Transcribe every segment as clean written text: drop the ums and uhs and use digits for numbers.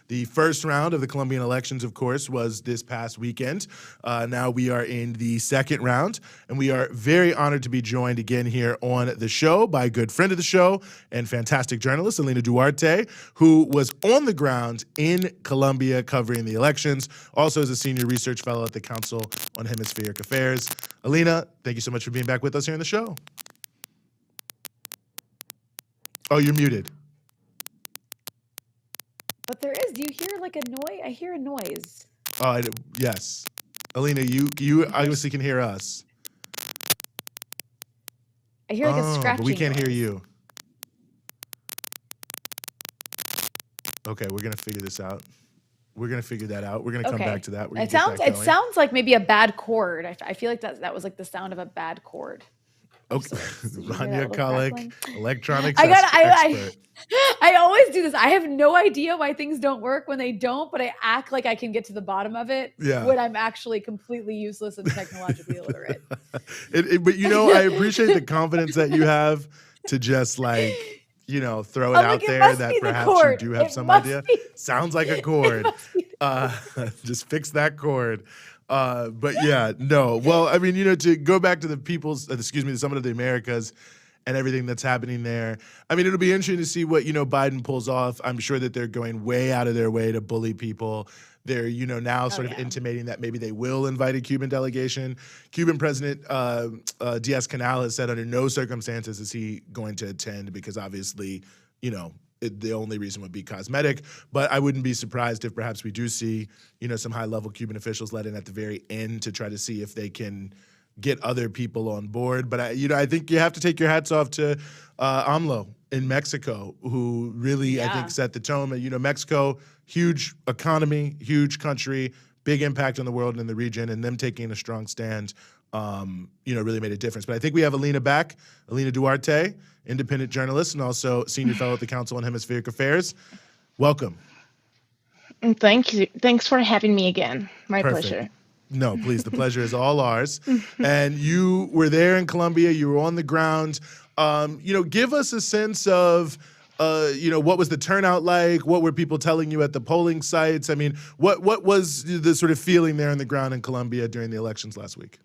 The first round of the Colombian elections, of course, was this past weekend. Now we are in the second round, and we are very honored to be joined again here on the show by a good friend of the show and fantastic journalist, Alina Duarte, who was on the ground in Colombia covering the elections, also as a senior research fellow at the Council on Hemispheric Affairs. Alina, thank you so much for being back with us here on the show. Oh, you're muted. But there is. Do you hear like a noise? I hear a noise. Yes. Alina, you obviously can hear us. I hear like a scratching but we can't hear noise. you. Okay, we're gonna figure this out. We're gonna figure that out. We're gonna come back to that. We're gonna it sounds like maybe a bad chord. I feel like that was like the sound of a bad chord. Okay, Rania Kalik, electronics expert. I always do this. I have no idea why things don't work when they don't, but I act like I can get to the bottom of it when I'm actually completely useless and technologically illiterate. But I appreciate the confidence that you have to just throw it out there that perhaps you do have some idea. Sounds like a chord. Just fix that chord. But yeah, no. Well, I mean, to go back to the Summit of the Americas and everything that's happening there, I mean, it'll be interesting to see what, Biden pulls off. I'm sure that they're going way out of their way to bully people. They're, now sort of intimating that maybe they will invite a Cuban delegation. Cuban President Diaz-Canel has said under no circumstances is he going to attend because obviously, the only reason would be cosmetic, but I wouldn't be surprised if perhaps we do see, some high-level Cuban officials let in at the very end to try to see if they can get other people on board. But I think you have to take your hats off to AMLO in Mexico, who really I think set the tone. Mexico, huge economy, huge country, big impact on the world and in the region, and them taking a strong stand, really made a difference. But I think we have Alina back, Alina Duarte, independent journalist and also senior fellow at the Council on Hemispheric Affairs. Welcome. Thank you. Thanks for having me again. My pleasure. No, please. The pleasure is all ours. And you were there in Colombia. You were on the ground. Give us a sense of, what was the turnout like? What were people telling you at the polling sites? I mean, what was the sort of feeling there on the ground in Colombia during the elections last week?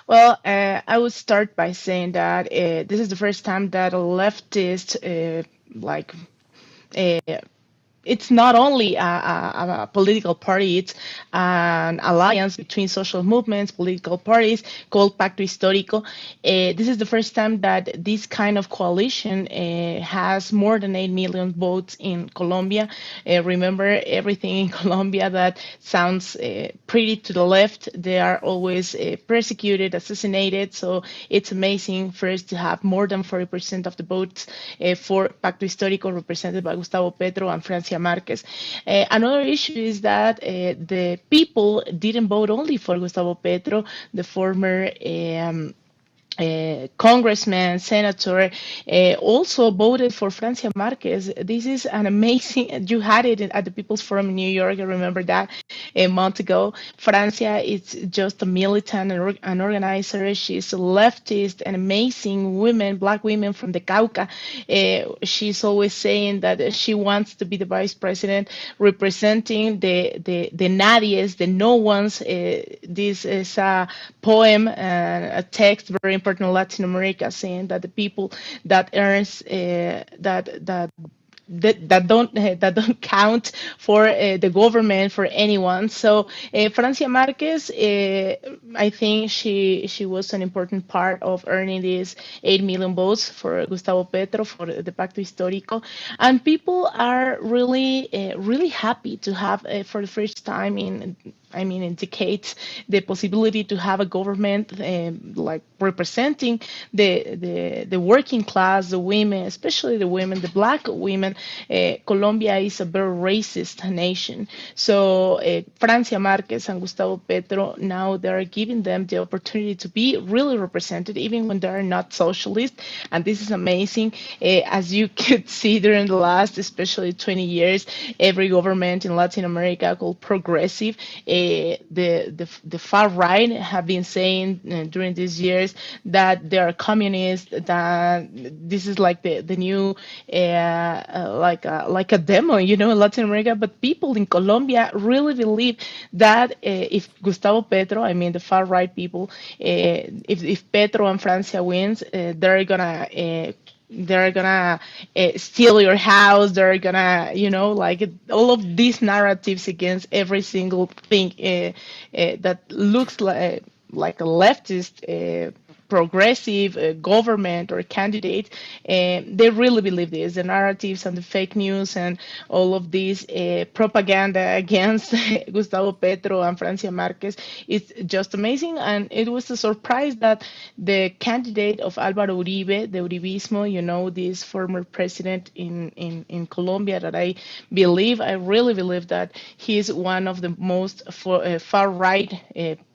Well, I would start by saying that this is the first time that a leftist, it's not only a political party, it's an alliance between social movements, political parties called Pacto Histórico. This is the first time that this kind of coalition has more than 8 million votes in Colombia. Remember, everything in Colombia that sounds pretty to the left, they are always persecuted, assassinated. So it's amazing first to have more than 40% of the votes for Pacto Histórico represented by Gustavo Petro and Francia Marquez. Another issue is that the people didn't vote only for Gustavo Petro, the former congressman, senator, also voted for Francia Marquez. This is an amazing, you had it at the People's Forum in New York, I remember that a month ago. Francia is just a militant and an organizer. She's a leftist, an amazing woman, black women from the Cauca. She's always saying that she wants to be the vice president, representing the nadies, the no ones. This is a poem, a text very important in Latin America, saying that the people that earns that don't count for the government, for anyone. So Francia Marquez, I think she was an important part of earning these 8 million votes for Gustavo Petro, for the Pacto Histórico, and people are really happy to have for the first time in decades, the possibility to have a government representing the working class, the women, especially the women, the black women. Colombia is a very racist nation. So Francia Marquez and Gustavo Petro, now they're giving them the opportunity to be really represented, even when they're not socialist. And this is amazing. As you could see during the last, especially 20 years, every government in Latin America called progressive, the far right have been saying during these years that they are communist, that this is like the new like a demo, in Latin America. But people in Colombia really believe that if Gustavo Petro, I mean the far right people, if Petro and Francia wins, they're gonna steal your house. They're gonna, like all of these narratives against every single thing that looks like a leftist progressive government or candidate. They really believe this. The narratives and the fake news and all of this propaganda against Gustavo Petro and Francia Marquez is just amazing. And it was a surprise that the candidate of Álvaro Uribe, the Uribismo, this former president in Colombia, that I really believe that he's one of the most far right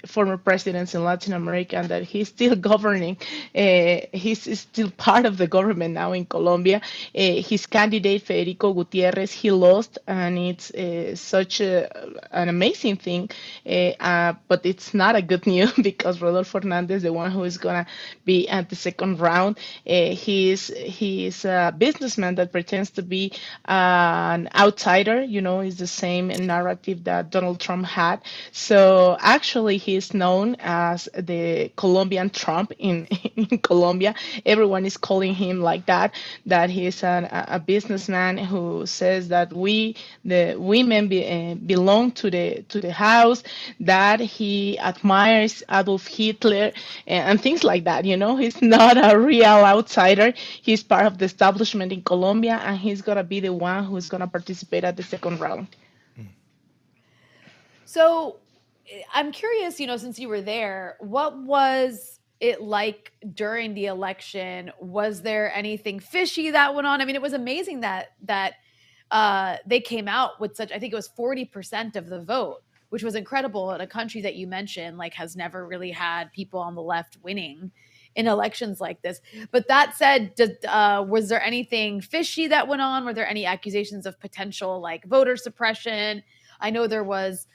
former presidents in Latin America, and that he's still governing. He's still part of the government now in Colombia. His candidate, Federico Gutierrez, he lost, and it's such an amazing thing. But it's not a good news because Rodolfo Hernandez, the one who is going to be at the second round, he's a businessman that pretends to be an outsider. Is the same narrative that Donald Trump had. So actually, he's known as the Colombian Trump in Colombia. Everyone is calling him like that he's a businessman who says that the women belong to the house, that he admires Adolf Hitler and things like that. He's not a real outsider. He's part of the establishment in Colombia, and he's gonna be the one who's gonna participate at the second round. So I'm curious, since you were there, what was it like during the election? Was there anything fishy that went on? I mean, it was amazing that they came out with such, I think it was 40% of the vote, which was incredible in a country that you mentioned, like, has never really had people on the left winning in elections like this. But that said, was there anything fishy that went on? Were there any accusations of potential, like, voter suppression? I know there was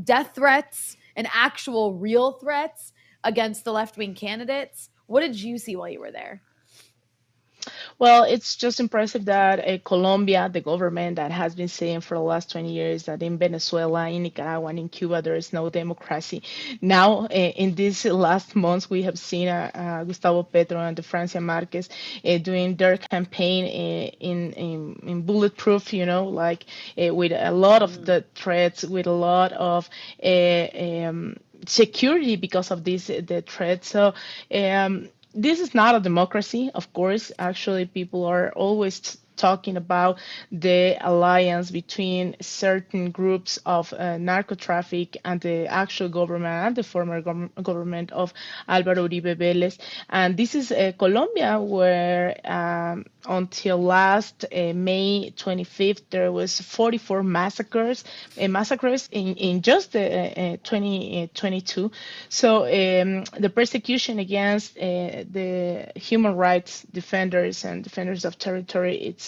death threats and actual real threats against the left-wing candidates. What did you see while you were there? Well, it's just impressive that Colombia, the government that has been saying for the last 20 years that in Venezuela, in Nicaragua, and in Cuba, there is no democracy. Now, in these last months, we have seen Gustavo Petro and the Francia Marquez doing their campaign in bulletproof, with a lot of the threats, with a lot of security because of the threats. So this is not a democracy, of course. Actually, people are always talking about the alliance between certain groups of narco traffic and the actual government and the former government of Álvaro Uribe Vélez. And this is Colombia, where until last May 25th, there was 44 massacres in just 2022. So the persecution against the human rights defenders and defenders of territory, it's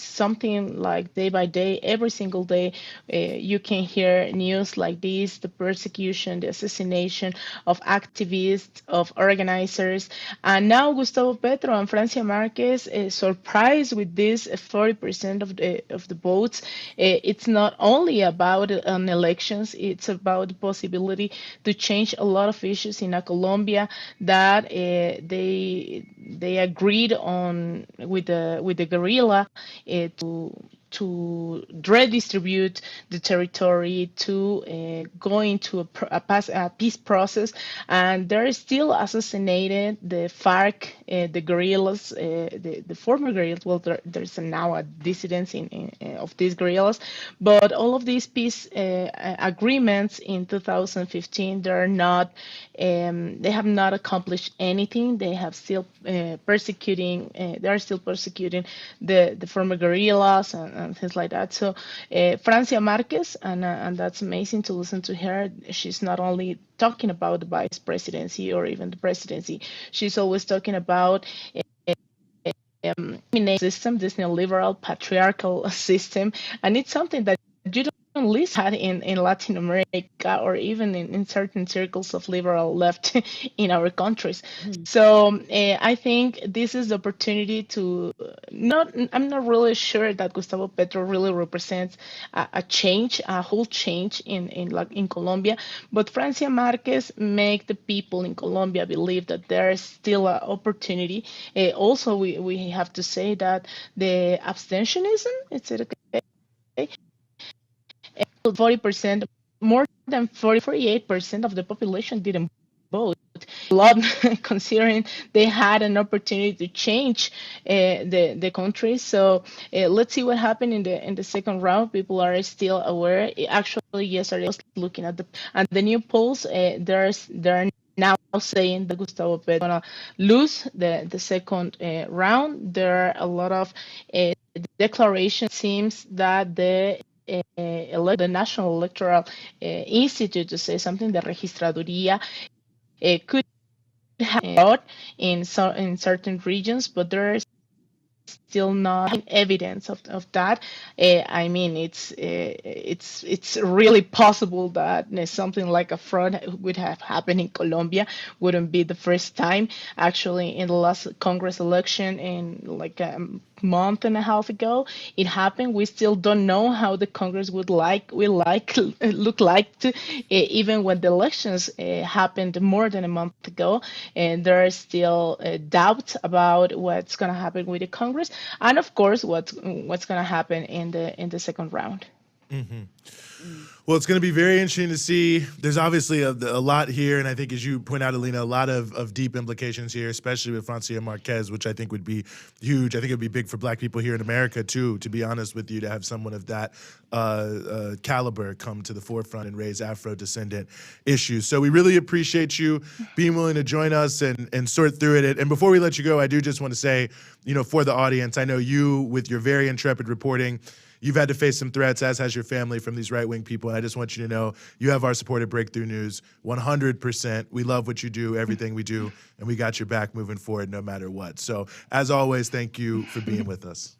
something like day by day, every single day, you can hear news like this: the persecution, the assassination of activists, of organizers. And now Gustavo Petro and Francia Marquez surprised with this 40% of the votes. It's not only about elections; it's about the possibility to change a lot of issues in Colombia that they agreed on with the guerrilla to redistribute the territory, to go into a peace process. And they're still assassinated the FARC, the guerrillas, the former guerrillas. Well, there's now a dissidence of these guerrillas, but all of these peace agreements in 2015, they have not accomplished anything. They have still persecuting. They are still persecuting the former guerrillas and things like that. So Francia Marquez, and that's amazing to listen to her. She's not only talking about the vice presidency or even the presidency. She's always talking about system, this neoliberal patriarchal system, and it's something that you don't least had in Latin America, or even in certain circles of liberal left in our countries. So I think this is the opportunity to I'm not really sure that Gustavo Petro really represents a change, a whole change in Colombia, but Francia Marquez make the people in Colombia believe that there is still an opportunity. Also, we have to say that the abstentionism, it's okay, 40%, more than 48% of the population didn't vote. A lot, considering they had an opportunity to change the country. So let's see what happened in the second round. People are still aware. Actually, yesterday I was looking at the new polls. They're now saying that Gustavo Petro is gonna lose the second round. There are a lot of declarations. Seems that the National Electoral Institute, to say something, the Registraduría could have fraud in certain regions, but there is still not evidence of that. I mean, it's really possible that something like a fraud would have happened in Colombia. Wouldn't be the first time. Actually, in the last Congress election, in like a month and a half ago, it happened. We still don't know how the Congress would look like to, even when the elections happened more than a month ago, and there are still doubts about what's going to happen with the Congress, and of course what's going to happen in the second round. Well, it's going to be very interesting to see. There's obviously a lot here, and I think, as you point out, Alina, a lot of deep implications here, especially with Francia Marquez, which I think would be huge. I think it would be big for Black people here in America, too, to be honest with you, to have someone of that caliber come to the forefront and raise Afro-descendant issues. So we really appreciate you being willing to join us and sort through it. And before we let you go, I do just want to say, for the audience, I know you, with your very intrepid reporting, you've had to face some threats, as has your family, from these right-wing people. And I just want you to know you have our support at Breakthrough News 100%. We love what you do, everything we do, and we got your back moving forward no matter what. So, as always, thank you for being with us.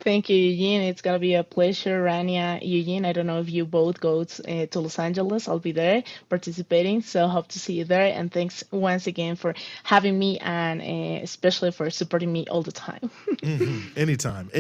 Thank you, Eugene. It's going to be a pleasure. Rania, Eugene, I don't know if you both go to Los Angeles. I'll be there participating, so hope to see you there. And thanks once again for having me, and especially for supporting me all the time. Anytime.